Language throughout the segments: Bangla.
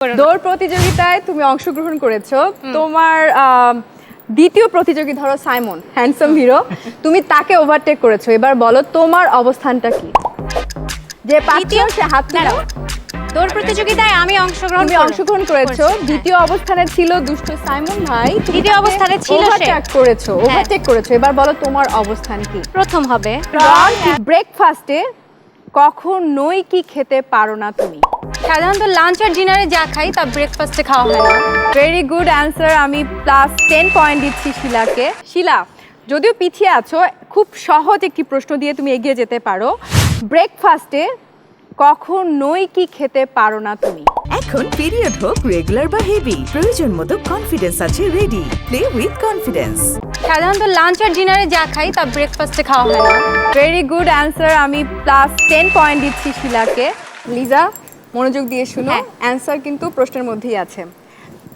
দৌড় প্রতিযোগিতায় তুমি অংশগ্রহণ করেছো। তোমার দ্বিতীয় প্রতিযোগী ধরো সাইমন, হ্যান্ডসাম হিরো, তুমি তাকে ওভারটেক করেছো। এবার বলো তোমার অবস্থানটা কি? যে দ্বিতীয় সে হাত তুলো। দৌড় প্রতিযোগিতায় আমি অংশগ্রহণ করেছো। দ্বিতীয় অবস্থানে ছিল দুষ্ট সাইমন ভাই। দ্বিতীয় অবস্থানে ছিল সে। ওভারটেক করেছো। এবার বলো তোমার অবস্থান কি? প্রথম হবে। ব্রেকফাস্টে কখনোই কি খেতে পারো না তুমি? সাধারণত লাঞ্চ আর ডিনারে যা খাই তা ব্রেকফাস্টে খাওয়া হয় না। Very good answer. আমি +10 পয়েন্ট দিচ্ছি শিলাকে। শিলা, যদিও পিছিয়ে আছো, খুব সহজ একটি প্রশ্ন দিয়ে তুমি এগিয়ে যেতে পারো। ব্রেকফাস্টে কখনোই কি খেতে পারো না তুমি? এখন পিরিয়ড হোক রেগুলার বা হেভি, প্রয়োজন মতো কনফিডেন্স আছে রেডি। Play with confidence. সাধারণত লাঞ্চ আর ডিনারে যা খাই তা ব্রেকফাস্টে খাওয়া হয় না। Very good answer. আমি +10 পয়েন্ট দিচ্ছি শিলাকে। লিজা, মনোযোগ দিয়ে শুনো, অ্যান্সার কিন্তু প্রশ্নের মধ্যেই আছে।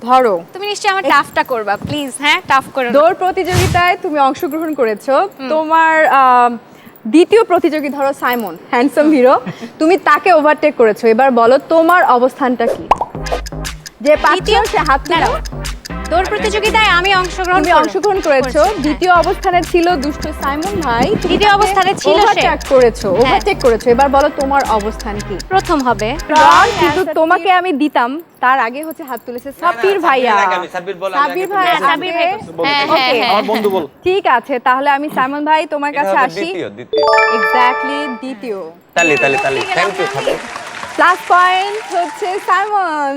ধরো, তুমি নিশ্চয়ই আমার টাফটা করবা, প্লিজ। হ্যাঁ, টাফ করো। দৌড় প্রতিযোগিতায় তুমি অংশগ্রহণ করেছো। তোমার দ্বিতীয় প্রতিযোগী ধরো সাইমন, হ্যান্ডসাম হিরো, তুমি তাকে ওভারটেক করেছো। এবার বলো তোমার অবস্থানটা কি? যে দ্বিতীয় সে হাত তুলো। দৌড় প্রতিযোগিতায় আমি অংশগ্রহণ করেছো। দ্বিতীয় অবস্থানে ছিল দুষ্ট সাইমন ভাই। দ্বিতীয় অবস্থানে ছিল সে। ওভারটেক করেছো। এবার বলো তোমার অবস্থান কি? প্রথম হবে। কিন্তু তোমাকে আমি দিতাম, তার আগে হচ্ছে হাত তুলেছে সাব্বির ভাইয়া। সাব্বির ভাই, আমার বন্ধু বল। ঠিক আছে, তাহলে আমি সাইমন ভাই তোমার কাছে আসি। এক্স্যাক্টলি দ্বিতীয়। তালি থ্যাংক ইউ। +পয়েন্ট হচ্ছে সাইমন।